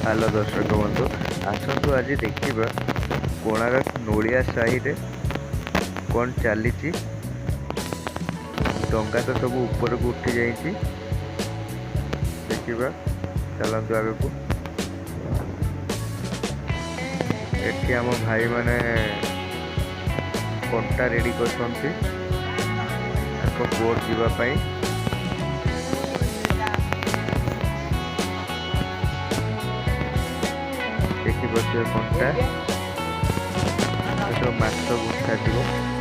Hello दर्शक बंधु आसतु आज देखा कोणार्क नोलिया साही रे कौन चली डंगा तो सब ऊपर को उठी जाइए देखा चलतु आग को एठी आम भाई माने कंटा रेडी कर बोट जीवाई देखी पारे कंटा तो माछ गुंथा थी।